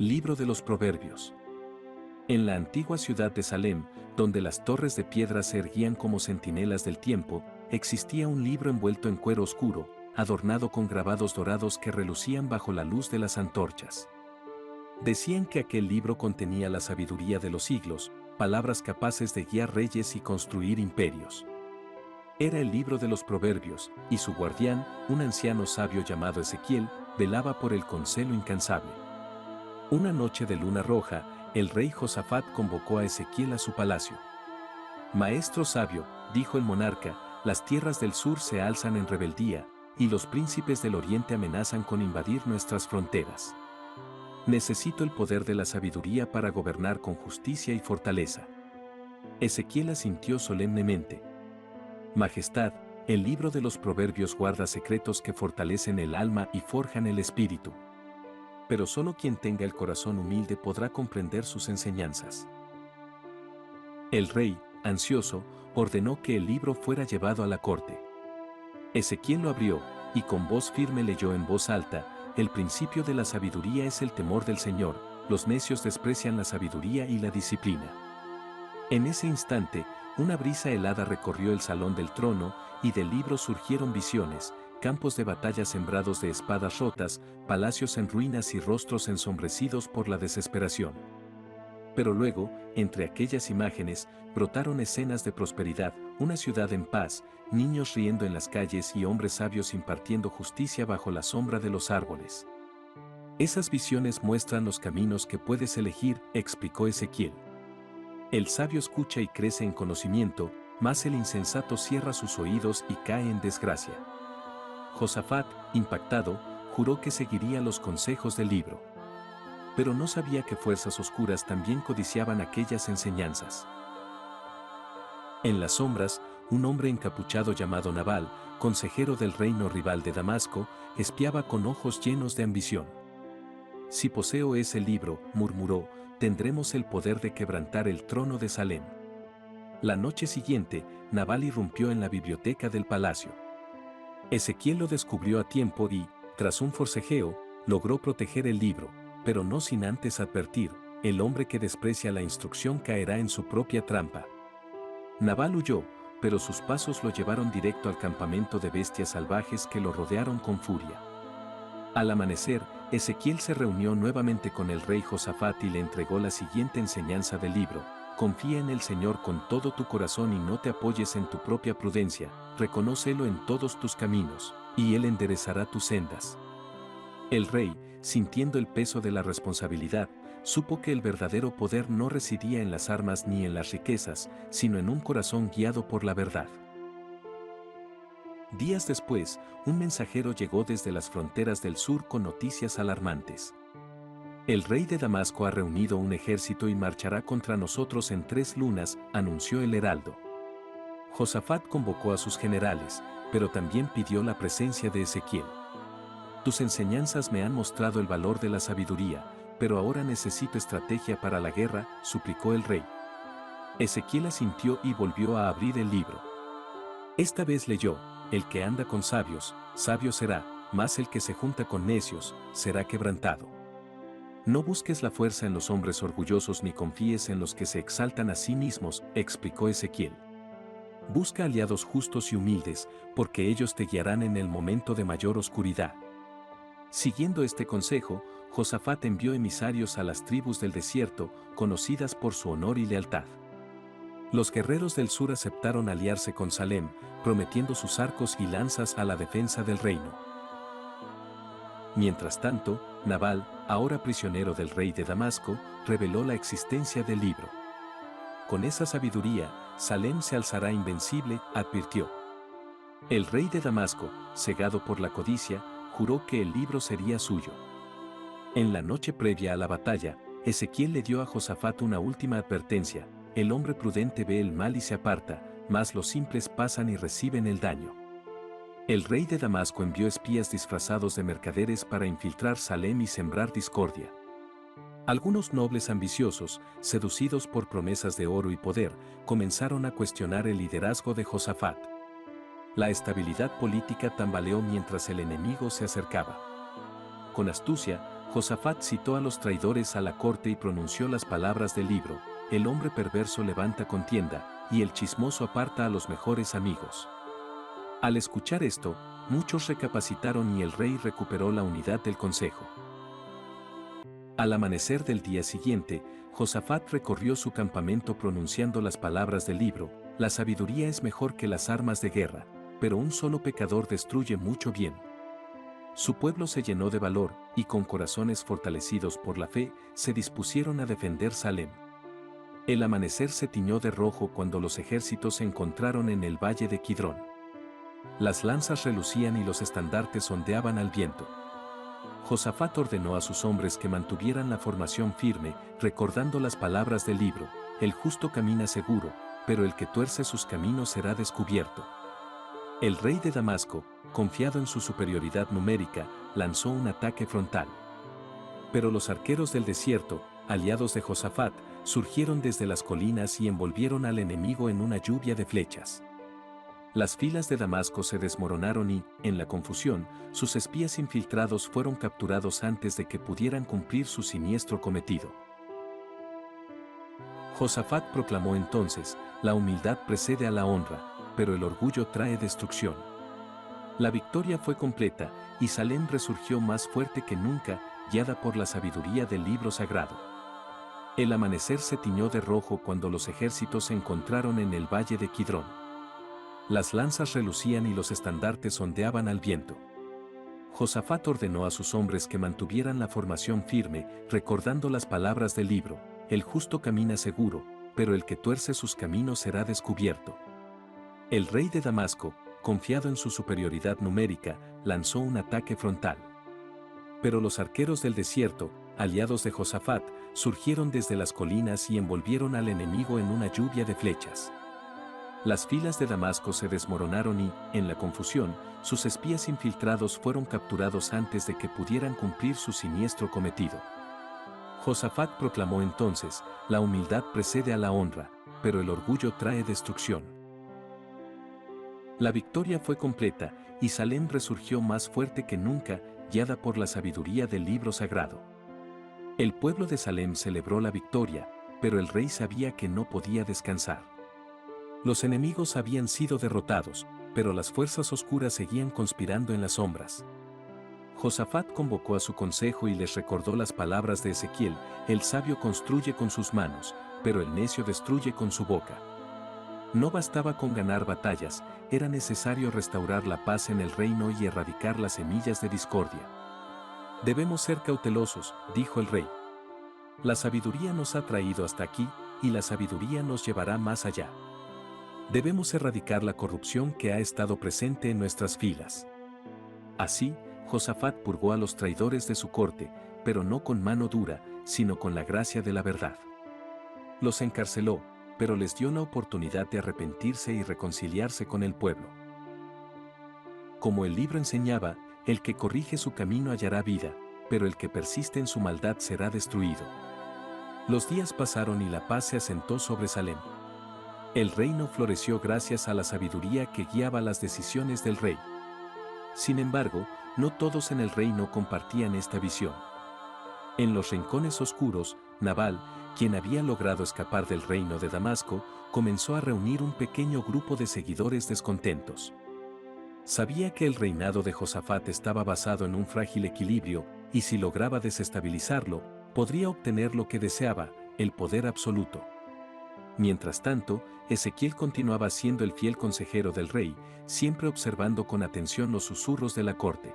Libro de los Proverbios. En la antigua ciudad de Salem, donde las torres de piedra se erguían como centinelas del tiempo, existía un libro envuelto en cuero oscuro, adornado con grabados dorados que relucían bajo la luz de las antorchas. Decían que aquel libro contenía la sabiduría de los siglos, palabras capaces de guiar reyes y construir imperios. Era el libro de los Proverbios, y su guardián, un anciano sabio llamado Ezequiel, velaba por el consuelo incansable. Una noche de luna roja, el rey Josafat convocó a Ezequiel a su palacio. «Maestro sabio», dijo el monarca, «las tierras del sur se alzan en rebeldía, y los príncipes del oriente amenazan con invadir nuestras fronteras. Necesito el poder de la sabiduría para gobernar con justicia y fortaleza». Ezequiel asintió solemnemente. «Majestad, el libro de los Proverbios guarda secretos que fortalecen el alma y forjan el espíritu. Pero solo quien tenga el corazón humilde podrá comprender sus enseñanzas». El rey, ansioso, ordenó que el libro fuera llevado a la corte. Ezequiel lo abrió, y con voz firme leyó en voz alta: «El principio de la sabiduría es el temor del Señor, los necios desprecian la sabiduría y la disciplina». En ese instante, una brisa helada recorrió el salón del trono, y del libro surgieron visiones, campos de batalla sembrados de espadas rotas, palacios en ruinas y rostros ensombrecidos por la desesperación. Pero luego, entre aquellas imágenes, brotaron escenas de prosperidad, una ciudad en paz, niños riendo en las calles y hombres sabios impartiendo justicia bajo la sombra de los árboles. «Esas visiones muestran los caminos que puedes elegir», explicó Ezequiel. «El sabio escucha y crece en conocimiento, mas el insensato cierra sus oídos y cae en desgracia». Josafat, impactado, juró que seguiría los consejos del libro. Pero no sabía que fuerzas oscuras también codiciaban aquellas enseñanzas. En las sombras, un hombre encapuchado llamado Nabal, consejero del reino rival de Damasco, espiaba con ojos llenos de ambición. «Si poseo ese libro», murmuró, «tendremos el poder de quebrantar el trono de Salem». La noche siguiente, Nabal irrumpió en la biblioteca del palacio. Ezequiel lo descubrió a tiempo y, tras un forcejeo, logró proteger el libro, pero no sin antes advertir: «El hombre que desprecia la instrucción caerá en su propia trampa». Nabal huyó, pero sus pasos lo llevaron directo al campamento de bestias salvajes que lo rodearon con furia. Al amanecer, Ezequiel se reunió nuevamente con el rey Josafat y le entregó la siguiente enseñanza del libro: «Confía en el Señor con todo tu corazón y no te apoyes en tu propia prudencia, reconócelo en todos tus caminos, y Él enderezará tus sendas». El rey, sintiendo el peso de la responsabilidad, supo que el verdadero poder no residía en las armas ni en las riquezas, sino en un corazón guiado por la verdad. Días después, un mensajero llegó desde las fronteras del sur con noticias alarmantes. «El rey de Damasco ha reunido un ejército y marchará contra nosotros en 3 lunas», anunció el heraldo. Josafat convocó a sus generales, pero también pidió la presencia de Ezequiel. «Tus enseñanzas me han mostrado el valor de la sabiduría, pero ahora necesito estrategia para la guerra», suplicó el rey. Ezequiel asintió y volvió a abrir el libro. Esta vez leyó: «El que anda con sabios, sabio será, mas el que se junta con necios, será quebrantado». «No busques la fuerza en los hombres orgullosos ni confíes en los que se exaltan a sí mismos», explicó Ezequiel. «Busca aliados justos y humildes, porque ellos te guiarán en el momento de mayor oscuridad». Siguiendo este consejo, Josafat envió emisarios a las tribus del desierto, conocidas por su honor y lealtad. Los guerreros del sur aceptaron aliarse con Salem, prometiendo sus arcos y lanzas a la defensa del reino. Mientras tanto, Nabal, ahora prisionero del rey de Damasco, reveló la existencia del libro. «Con esa sabiduría, Salem se alzará invencible», advirtió. El rey de Damasco, cegado por la codicia, juró que el libro sería suyo. En la noche previa a la batalla, Ezequiel le dio a Josafat una última advertencia: «El hombre prudente ve el mal y se aparta, mas los simples pasan y reciben el daño». El rey de Damasco envió espías disfrazados de mercaderes para infiltrar Salem y sembrar discordia. Algunos nobles ambiciosos, seducidos por promesas de oro y poder, comenzaron a cuestionar el liderazgo de Josafat. La estabilidad política tambaleó mientras el enemigo se acercaba. Con astucia, Josafat citó a los traidores a la corte y pronunció las palabras del libro: el hombre perverso levanta contienda, y el chismoso aparta a los mejores amigos. Al escuchar esto, muchos recapacitaron y el rey recuperó la unidad del consejo. Al amanecer del día siguiente, Josafat recorrió su campamento pronunciando las palabras del libro: la sabiduría es mejor que las armas de guerra, pero un solo pecador destruye mucho bien. Su pueblo se llenó de valor, y con corazones fortalecidos por la fe, se dispusieron a defender Salem. El amanecer se tiñó de rojo cuando los ejércitos se encontraron en el valle de Kidrón. Las lanzas relucían y los estandartes ondeaban al viento. Josafat ordenó a sus hombres que mantuvieran la formación firme, recordando las palabras del libro: el justo camina seguro, pero el que tuerce sus caminos será descubierto. El rey de Damasco, confiado en su superioridad numérica, lanzó un ataque frontal. Pero los arqueros del desierto, aliados de Josafat, surgieron desde las colinas y envolvieron al enemigo en una lluvia de flechas. Las filas de Damasco se desmoronaron y, en la confusión, sus espías infiltrados fueron capturados antes de que pudieran cumplir su siniestro cometido. Josafat proclamó entonces: la humildad precede a la honra, pero el orgullo trae destrucción. La victoria fue completa, y Salem resurgió más fuerte que nunca, guiada por la sabiduría del libro sagrado. El amanecer se tiñó de rojo cuando los ejércitos se encontraron en el valle de Kidrón. Las lanzas relucían y los estandartes ondeaban al viento. Josafat ordenó a sus hombres que mantuvieran la formación firme, recordando las palabras del libro: el justo camina seguro, pero el que tuerce sus caminos será descubierto. El rey de Damasco, confiado en su superioridad numérica, lanzó un ataque frontal. Pero los arqueros del desierto, aliados de Josafat, surgieron desde las colinas y envolvieron al enemigo en una lluvia de flechas. Las filas de Damasco se desmoronaron y, en la confusión, sus espías infiltrados fueron capturados antes de que pudieran cumplir su siniestro cometido. Josafat proclamó entonces: la humildad precede a la honra, pero el orgullo trae destrucción. La victoria fue completa, y Salem resurgió más fuerte que nunca, guiada por la sabiduría del libro sagrado. El pueblo de Salem celebró la victoria, pero el rey sabía que no podía descansar. Los enemigos habían sido derrotados, pero las fuerzas oscuras seguían conspirando en las sombras. Josafat convocó a su consejo y les recordó las palabras de Ezequiel: el sabio construye con sus manos, pero el necio destruye con su boca. No bastaba con ganar batallas, era necesario restaurar la paz en el reino y erradicar las semillas de discordia. Debemos ser cautelosos, dijo el rey. La sabiduría nos ha traído hasta aquí, y la sabiduría nos llevará más allá. Debemos erradicar la corrupción que ha estado presente en nuestras filas. Así, Josafat purgó a los traidores de su corte, pero no con mano dura, sino con la gracia de la verdad. Los encarceló, pero les dio la oportunidad de arrepentirse y reconciliarse con el pueblo. Como el libro enseñaba, el que corrige su camino hallará vida, pero el que persiste en su maldad será destruido. Los días pasaron y la paz se asentó sobre Salem. El reino floreció gracias a la sabiduría que guiaba las decisiones del rey. Sin embargo, no todos en el reino compartían esta visión. En los rincones oscuros, Nabal, quien había logrado escapar del reino de Damasco, comenzó a reunir un pequeño grupo de seguidores descontentos. Sabía que el reinado de Josafat estaba basado en un frágil equilibrio, y si lograba desestabilizarlo, podría obtener lo que deseaba, el poder absoluto. Mientras tanto, Ezequiel continuaba siendo el fiel consejero del rey, siempre observando con atención los susurros de la corte.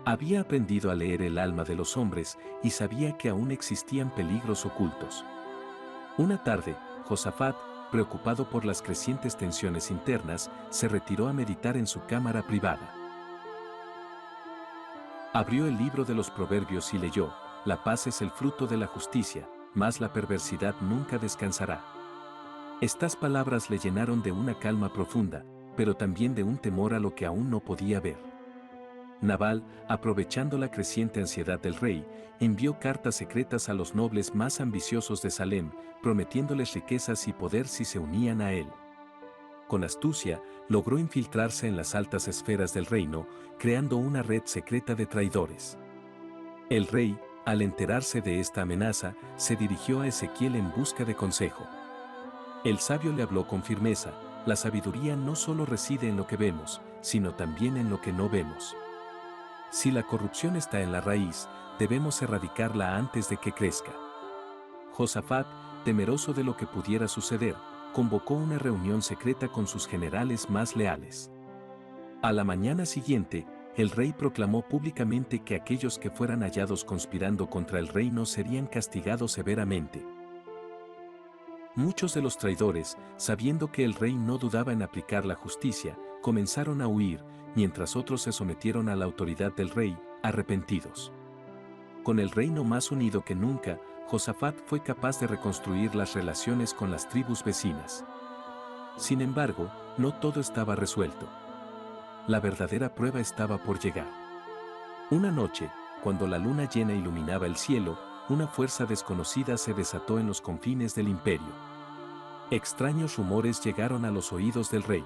Había aprendido a leer el alma de los hombres y sabía que aún existían peligros ocultos. Una tarde, Josafat, preocupado por las crecientes tensiones internas, se retiró a meditar en su cámara privada. Abrió el libro de los Proverbios y leyó: la paz es el fruto de la justicia, mas la perversidad nunca descansará. Estas palabras le llenaron de una calma profunda, pero también de un temor a lo que aún no podía ver. Nabal, aprovechando la creciente ansiedad del rey, envió cartas secretas a los nobles más ambiciosos de Salem, prometiéndoles riquezas y poder si se unían a él. Con astucia, logró infiltrarse en las altas esferas del reino, creando una red secreta de traidores. El rey, al enterarse de esta amenaza, se dirigió a Ezequiel en busca de consejo. El sabio le habló con firmeza: la sabiduría no solo reside en lo que vemos, sino también en lo que no vemos. Si la corrupción está en la raíz, debemos erradicarla antes de que crezca. Josafat, temeroso de lo que pudiera suceder, convocó una reunión secreta con sus generales más leales. A la mañana siguiente, el rey proclamó públicamente que aquellos que fueran hallados conspirando contra el reino serían castigados severamente. Muchos de los traidores, sabiendo que el rey no dudaba en aplicar la justicia, comenzaron a huir, mientras otros se sometieron a la autoridad del rey, arrepentidos. Con el reino más unido que nunca, Josafat fue capaz de reconstruir las relaciones con las tribus vecinas. Sin embargo, no todo estaba resuelto. La verdadera prueba estaba por llegar. Una noche, cuando la luna llena iluminaba el cielo, una fuerza desconocida se desató en los confines del imperio. Extraños rumores llegaron a los oídos del rey.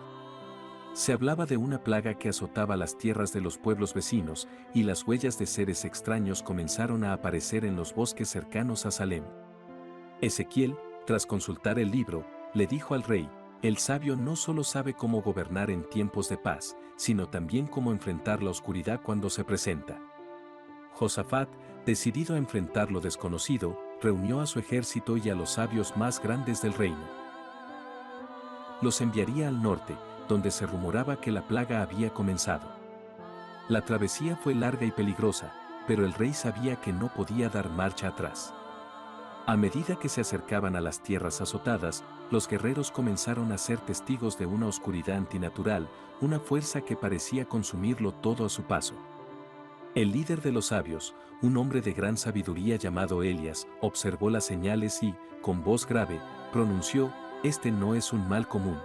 Se hablaba de una plaga que azotaba las tierras de los pueblos vecinos, y las huellas de seres extraños comenzaron a aparecer en los bosques cercanos a Salem. Ezequiel, tras consultar el libro, le dijo al rey: el sabio no solo sabe cómo gobernar en tiempos de paz, sino también cómo enfrentar la oscuridad cuando se presenta. Josafat, decidido a enfrentar lo desconocido, reunió a su ejército y a los sabios más grandes del reino. Los enviaría al norte, donde se rumoraba que la plaga había comenzado. La travesía fue larga y peligrosa, pero el rey sabía que no podía dar marcha atrás. A medida que se acercaban a las tierras azotadas, los guerreros comenzaron a ser testigos de una oscuridad antinatural, una fuerza que parecía consumirlo todo a su paso. El líder de los sabios, un hombre de gran sabiduría llamado Elías, observó las señales y, con voz grave, pronunció: este no es un mal común.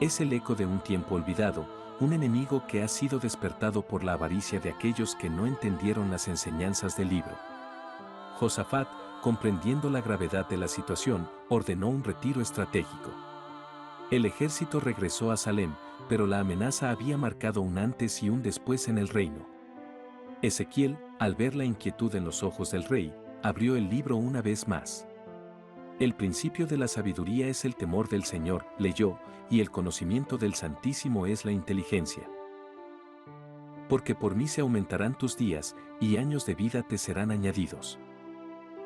Es el eco de un tiempo olvidado, un enemigo que ha sido despertado por la avaricia de aquellos que no entendieron las enseñanzas del libro. Josafat, comprendiendo la gravedad de la situación, ordenó un retiro estratégico. El ejército regresó a Salem, pero la amenaza había marcado un antes y un después en el reino. Ezequiel, al ver la inquietud en los ojos del rey, abrió el libro una vez más. El principio de la sabiduría es el temor del Señor, leyó, y el conocimiento del Santísimo es la inteligencia. Porque por mí se aumentarán tus días, y años de vida te serán añadidos.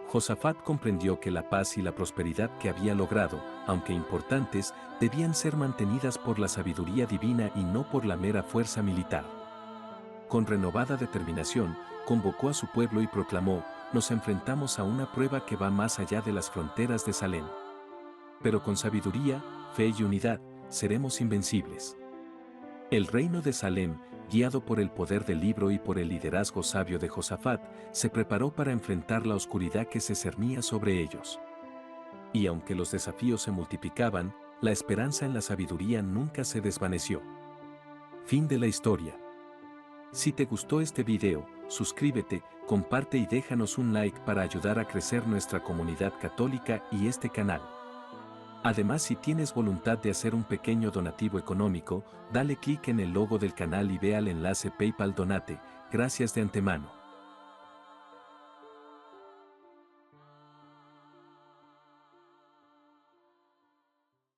Josafat comprendió que la paz y la prosperidad que había logrado, aunque importantes, debían ser mantenidas por la sabiduría divina y no por la mera fuerza militar. Con renovada determinación, convocó a su pueblo y proclamó: nos enfrentamos a una prueba que va más allá de las fronteras de Salem. Pero con sabiduría, fe y unidad, seremos invencibles. El reino de Salem, guiado por el poder del libro y por el liderazgo sabio de Josafat, se preparó para enfrentar la oscuridad que se cernía sobre ellos. Y aunque los desafíos se multiplicaban, la esperanza en la sabiduría nunca se desvaneció. Fin de la historia. Si te gustó este video, suscríbete, comparte y déjanos un like para ayudar a crecer nuestra comunidad católica y este canal. Además, si tienes voluntad de hacer un pequeño donativo económico, dale clic en el logo del canal y ve al enlace PayPal Donate. Gracias de antemano.